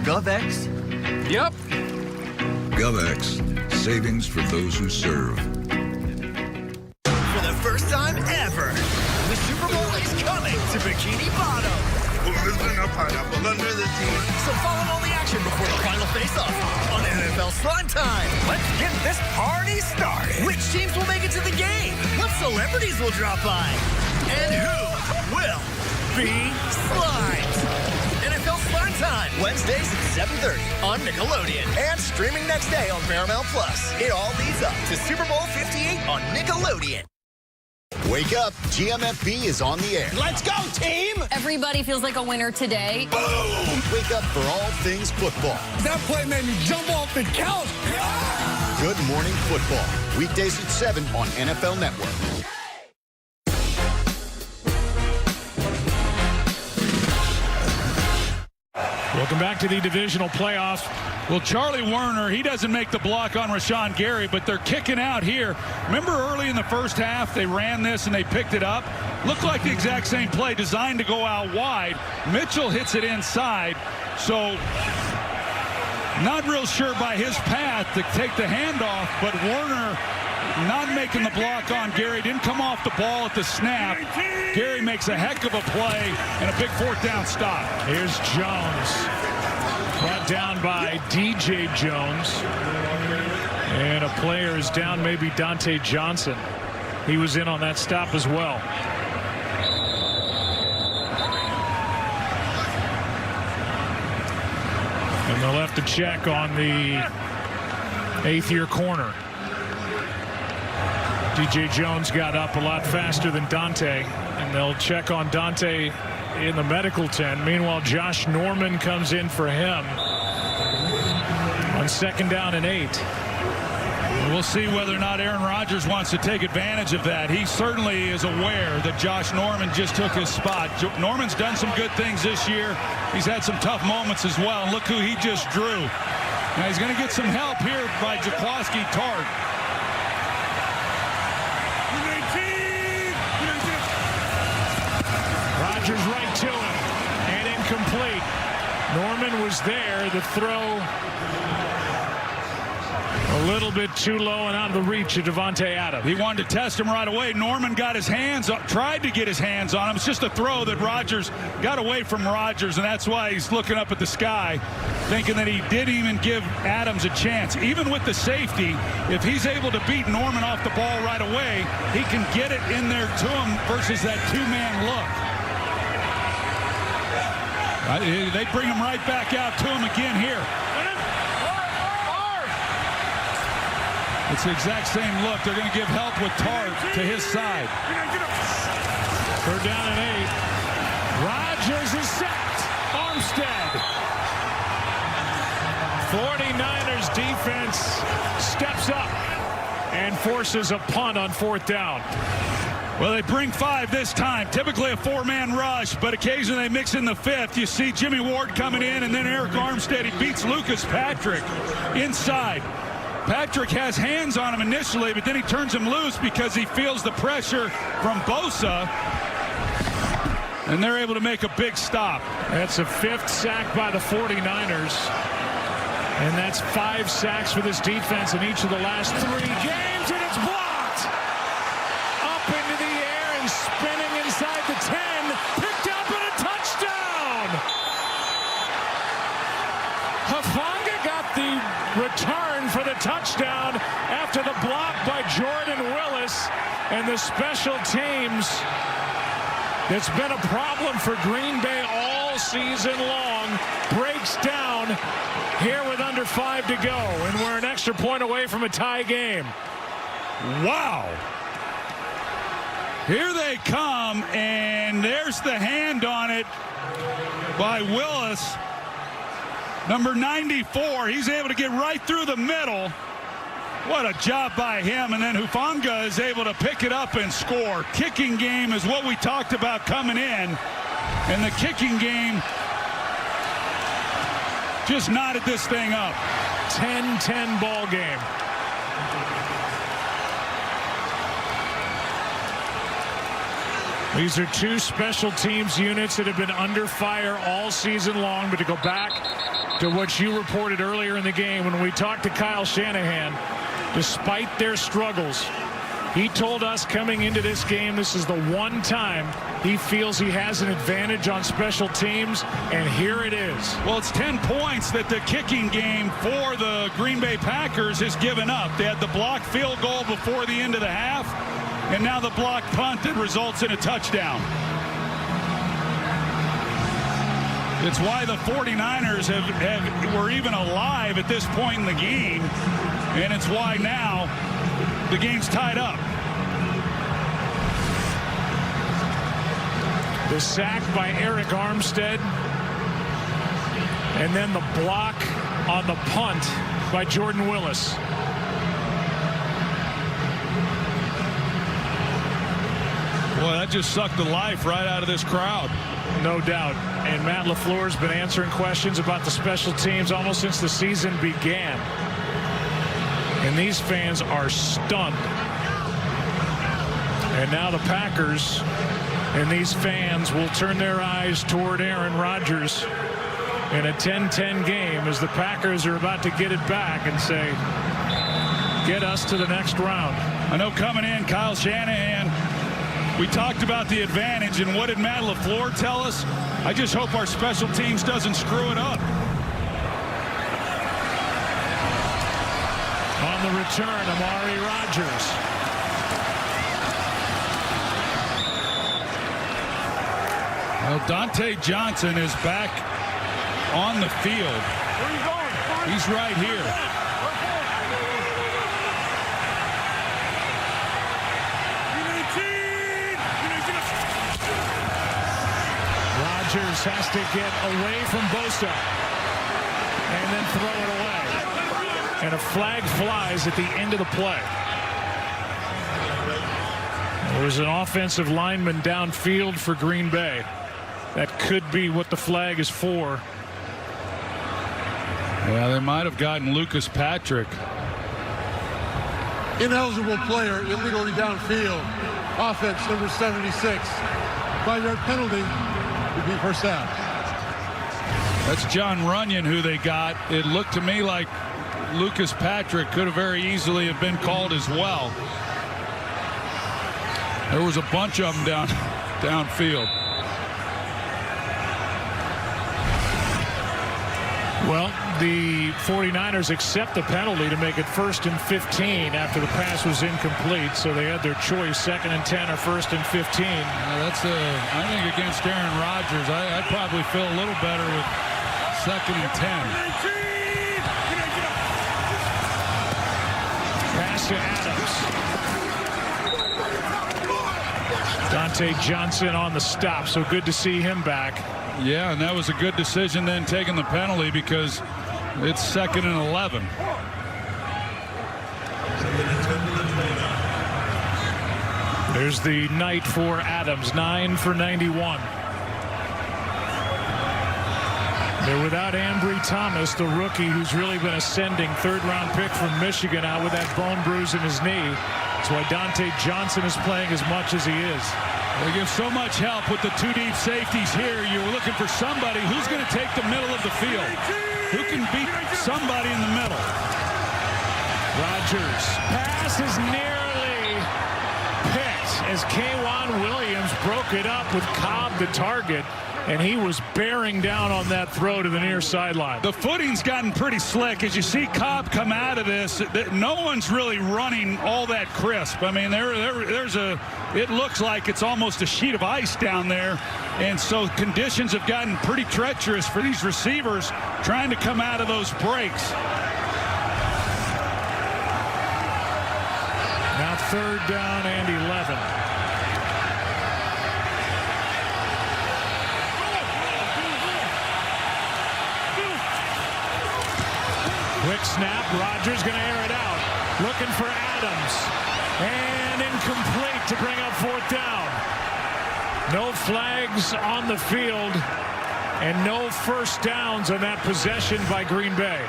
GovX? Yep. GovX, savings for those who serve. For the first time ever, the Super Bowl is coming to Bikini Bottom. Under the team. So follow all the action before the final face-off on NFL Slime Time. Let's get this party started. Which teams will make it to the game? What celebrities will drop by? And who will be slimed? NFL Slime Time, Wednesdays at 7:30 on Nickelodeon. And streaming next day on Paramount+. It all leads up to Super Bowl 58 on Nickelodeon. Wake up, GMFB is on the air. Let's go, team! Everybody feels like a winner today. Boom! Wake up for all things football. That play made me jump off the couch. Good Morning Football. Weekdays at 7 on NFL Network. Welcome back to the divisional playoffs. Well, Charlie Werner, he doesn't make the block on Rashawn Gary, but they're kicking out here. Remember early in the first half, they ran this and they picked it up? Looked like the exact same play, designed to go out wide. Mitchell hits it inside, so not real sure by his path to take the handoff, but Werner not making the block on Gary. Didn't come off the ball at the snap. Gary makes a heck of a play and a big fourth down stop. Here's Jones. Brought down by DJ Jones. And a player is down, maybe Dante Johnson. He was in on that stop as well. And they'll have to check on the eighth-year corner. DJ Jones got up a lot faster than Dante, and they'll check on Dante in the medical tent. Meanwhile, Josh Norman comes in for him on 2nd down and 8. We'll see whether or not Aaron Rodgers wants to take advantage of that. He certainly is aware that Josh Norman just took his spot. Norman's done some good things this year. He's had some tough moments as well, and look who he just drew. Now he's going to get some help here by Jaquiski Tartt. Rodgers right to him, and incomplete. Norman was there. The throw a little bit too low and out of the reach of Davante Adams. He wanted to test him right away. Norman got his hands up, tried to get his hands on him. It's just a throw that Rodgers got away from Rodgers, and that's why he's looking up at the sky, thinking that he didn't even give Adams a chance. Even with the safety, if he's able to beat Norman off the ball right away, he can get it in there to him versus that two-man look. They bring him right back out to him again here. It's the exact same look. They're going to give help with Tartt to his side. 3rd down and 8. Rodgers is sacked. Armstead. 49ers defense steps up and forces a punt on 4th down. Well, they bring 5 this time. Typically a 4-man rush, but occasionally they mix in the 5th. You see Jimmy Ward coming in, and then Eric Armstead. He beats Lucas Patrick inside. Patrick has hands on him initially, but then he turns him loose because he feels the pressure from Bosa, and they're able to make a big stop. That's a 5th sack by the 49ers, and that's 5 sacks for this defense in each of the last 3 games, and it's blocked. Up into the air and spinning inside the 10, picked up and a touchdown. Hufanga got the return for the touchdown after the block by Jordan Willis, and the special teams that's been a problem for Green Bay all season long breaks down here with under 5 to go, and we're an extra point away from a tie game. Wow. Here they come, and there's the hand on it by Willis. Number 94, he's able to get right through the middle. What a job by him. And then Hufanga is able to pick it up and score. Kicking game is what we talked about coming in. And the kicking game just knotted this thing up. 10-10 ball game. These are 2 special teams units that have been under fire all season long, but to go back to what you reported earlier in the game when we talked to Kyle Shanahan. Despite their struggles, he told us coming into this game this is the one time he feels he has an advantage on special teams, and here it is. Well, it's 10 points that the kicking game for the Green Bay Packers has given up. They had the blocked field goal before the end of the half, and now the blocked punt that results in a touchdown. It's why the 49ers were even alive at this point in the game, and it's why now the game's tied up. The sack by Eric Armstead, and then the block on the punt by Jordan Willis. Boy, that just sucked the life right out of this crowd. No doubt. And Matt LaFleur's been answering questions about the special teams almost since the season began. And these fans are stunned. And now the Packers and these fans will turn their eyes toward Aaron Rodgers in a 10-10 game as the Packers are about to get it back and say, get us to the next round. I know coming in, Kyle Shanahan, we talked about the advantage, and what did Matt LaFleur tell us? I just hope our special teams doesn't screw it up. On the return, Amari Rodgers. Well, Dante Johnson is back on the field. Where are you going? He's right here. Rodgers has to get away from Bosa and then throw it away. And a flag flies at the end of the play. There was an offensive lineman downfield for Green Bay. That could be what the flag is for. Yeah, they might have gotten Lucas Patrick. Ineligible player illegally downfield. Offense number 76. 5-yard penalty would be first down. That's John Runyon who they got. It looked to me like Lucas Patrick could have very easily have been called as well. There was a bunch of them downfield. Well, the 49ers accept the penalty to make it 1st and 15 after the pass was incomplete. So they had their choice, 2nd and 10 or 1st and 15. That's I think against Aaron Rodgers, I'd probably feel a little better with 2nd and 10. Pass to Adams. Dante Johnson on the stop, so good to see him back. Yeah, and that was a good decision then taking the penalty because it's 2nd and 11. There's the night for Adams, 9 for 91. They're without Ambry Thomas, the rookie who's really been ascending, 3rd-round pick from Michigan, out with that bone bruise in his knee. That's why Dante Johnson is playing as much as he is. They give so much help with the 2 deep safeties here. You're looking for somebody who's going to take the middle of the field. Who can beat somebody in the middle? Rodgers. Pass is nearly picked as K'Wan Williams broke it up with Cobb, the target, and he was bearing down on that throw to the near sideline. The footing's gotten pretty slick. As you see Cobb come out of this, no one's really running all that crisp. I mean, it looks like it's almost a sheet of ice down there. And so conditions have gotten pretty treacherous for these receivers trying to come out of those breaks. Now 3rd down and 11. Quick snap. Rodgers going to air it out. Looking for Adams. And incomplete to bring up 4th down. No flags on the field and no first downs on that possession by Green Bay.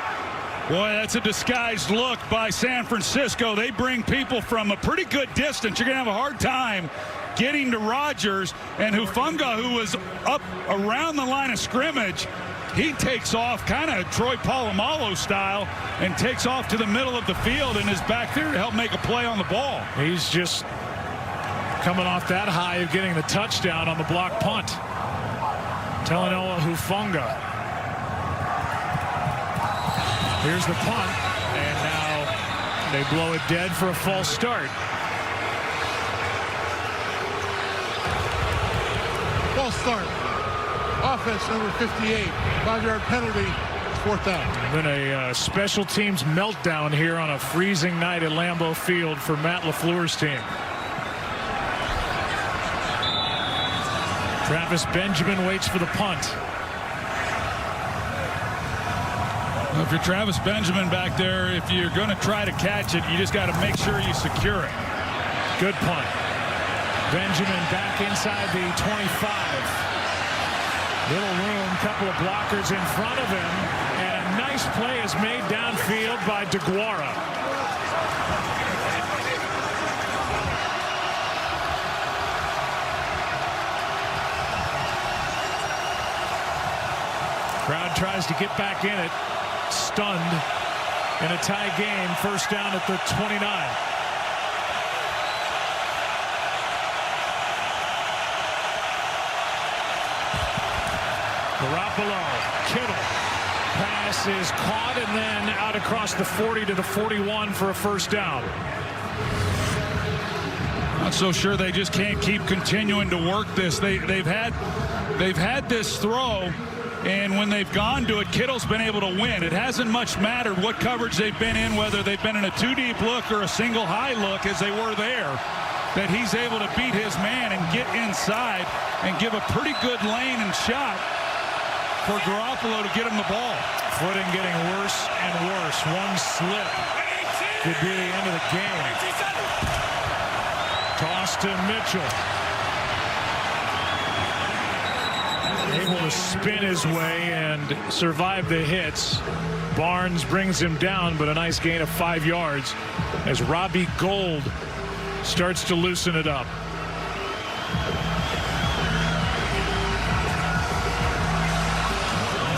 Boy, that's a disguised look by San Francisco. They bring people from a pretty good distance. You're going to have a hard time getting to Rodgers, and Hufanga, who was up around the line of scrimmage, he takes off kind of Troy Polamalu style and takes off to the middle of the field and is back there to help make a play on the ball. He's just coming off that high of getting the touchdown on the block punt. Talanoa Hufanga. Here's the punt, and now they blow it dead for a false start. False start. Offense number 58. 5-yard penalty. It's 4th down. Been a special teams meltdown here on a freezing night at Lambeau Field for Matt LaFleur's team. Travis Benjamin waits for the punt. Well, if you're Travis Benjamin back there, if you're going to try to catch it, you just got to make sure you secure it. Good punt. Benjamin back inside the 25. Little room, couple of blockers in front of him, and a nice play is made downfield by DeGuara. Crowd tries to get back in it. Stunned in a tie game. 1st down at the 29. Garoppolo, Kittle. Pass is caught and then out across the 40 to the 41 for a 1st down. Not so sure they just can't keep continuing to work this. They've had this throw, and when they've gone to it, Kittle's been able to win. It hasn't much mattered what coverage they've been in, whether they've been in a 2-deep look or a single high look as they were there, that he's able to beat his man and get inside and give a pretty good lane and shot for Garoppolo to get him the ball. Footing getting worse and worse. One slip could be the end of the game. Toss to Mitchell. Able to spin his way and survive the hits. Barnes brings him down, but a nice gain of 5 yards as Robbie Gould starts to loosen it up.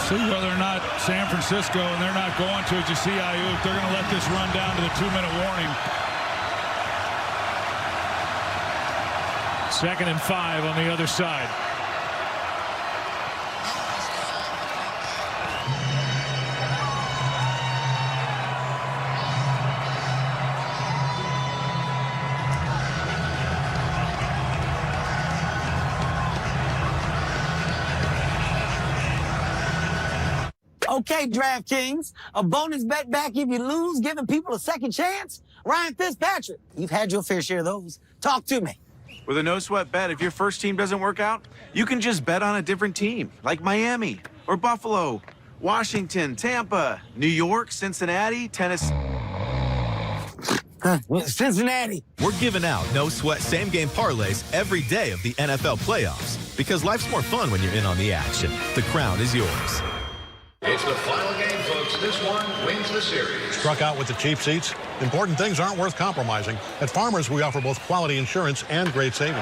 See whether or not San Francisco, and they're not going to, as you see Ayuk, they're going to let this run down to the 2-minute warning. 2nd and 5 on the other side. Okay, DraftKings, a bonus bet back if you lose, giving people a second chance? Ryan Fitzpatrick, you've had your fair share of those. Talk to me. With a no-sweat bet, if your first team doesn't work out, you can just bet on a different team, like Miami or Buffalo, Washington, Tampa, New York, Cincinnati, Tennessee. Cincinnati. We're giving out no-sweat same-game parlays every day of the NFL playoffs because life's more fun when you're in on the action. The crown is yours. It's the final game, folks. This one wins the series. Struck out with the cheap seats? Important things aren't worth compromising. At Farmers, we offer both quality insurance and great savings.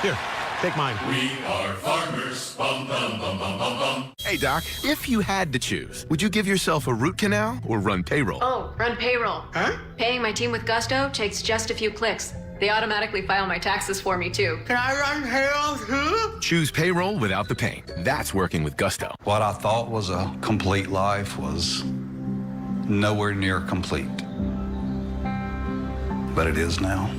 Here, take mine. We are Farmers. Bum, bum, bum, bum, bum, bum. Hey, Doc, if you had to choose, would you give yourself a root canal or run payroll? Oh, run payroll. Huh? Paying my team with Gusto takes just a few clicks. They automatically file my taxes for me, too. Can I run payroll, too? Choose payroll without the pain. That's working with Gusto. What I thought was a complete life was nowhere near complete. But it is now.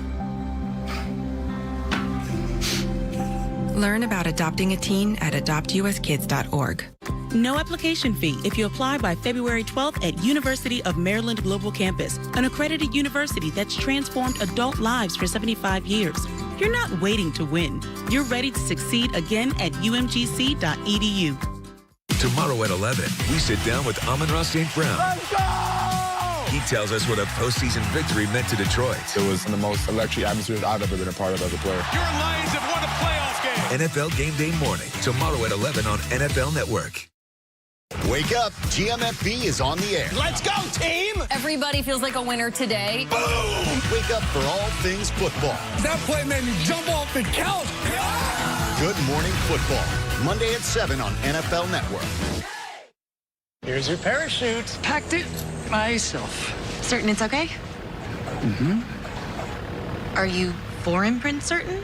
Learn about adopting a teen at adoptuskids.org. No application fee if you apply by February 12th at University of Maryland Global Campus, an accredited university that's transformed adult lives for 75 years. You're not waiting to win. You're ready to succeed again at umgc.edu. Tomorrow at 11, we sit down with Amon-Ra St. Brown. Let's go! He tells us what a postseason victory meant to Detroit. It was the most electric atmosphere I've ever been a part of as a player. Your Lions have won a playoff game. NFL Game Day morning, tomorrow at 11 on NFL Network. Wake up, GMFB is on the air. Let's go, team! Everybody feels like a winner today. Boom! Wake up for all things football. That play made me jump off the couch. Good Morning Football. Monday at 7 on NFL Network. Here's your parachute. Packed it myself. Certain it's okay? Mm-hmm. Are you for Imprint certain?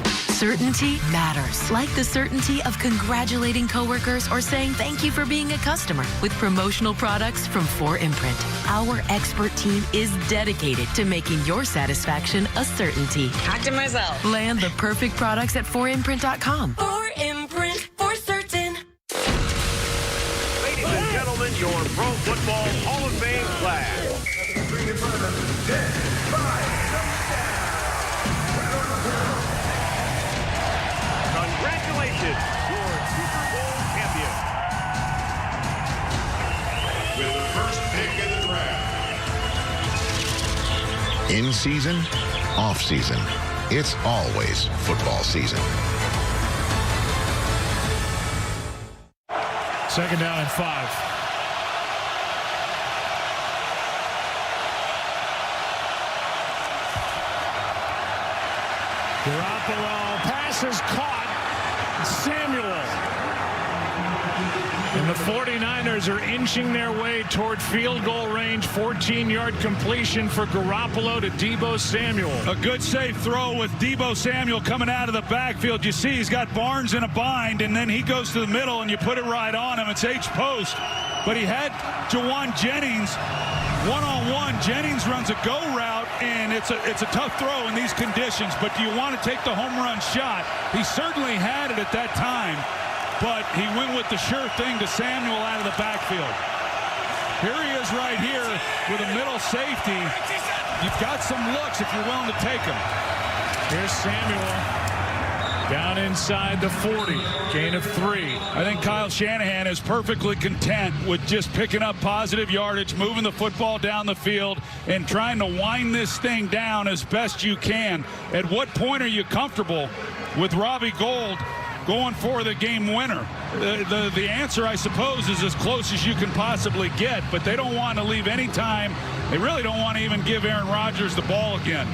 Certainty matters. Like the certainty of congratulating coworkers or saying thank you for being a customer with promotional products from 4imprint. Our expert team is dedicated to making your satisfaction a certainty. Packed it myself. Land the perfect products at 4imprint.com. 4imprint, for certain. Ladies and gentlemen, your Pro Football Hall of Fame class. Congratulations, your Super Bowl champion. With the first pick in the draft. In season, off season. It's always football season. Second down and 5. Garoppolo, pass is caught. Samuel. And the 49ers are inching their way toward field goal range. 14-yard completion for Garoppolo to Deebo Samuel. A good safe throw with Deebo Samuel coming out of the backfield. You see he's got Barnes in a bind, and then he goes to the middle, and you put it right on him. It's H-post. But he had Jawan Jennings one-on-one. Jennings runs a go route, and it's a tough throw in these conditions. But do you want to take the home run shot? He certainly had it at that time, but he went with the sure thing to Samuel out of the backfield. Here he is right here with a middle safety. You've got some looks if you're willing to take them. Here's Samuel. Down inside the 40. Gain of 3. I think Kyle Shanahan is perfectly content with just picking up positive yardage, moving the football down the field, and trying to wind this thing down as best you can. At what point are you comfortable with Robbie Gould going for the game winner? The answer, I suppose, is as close as you can possibly get, but they don't want to leave any time. They really don't want to even give Aaron Rodgers the ball again.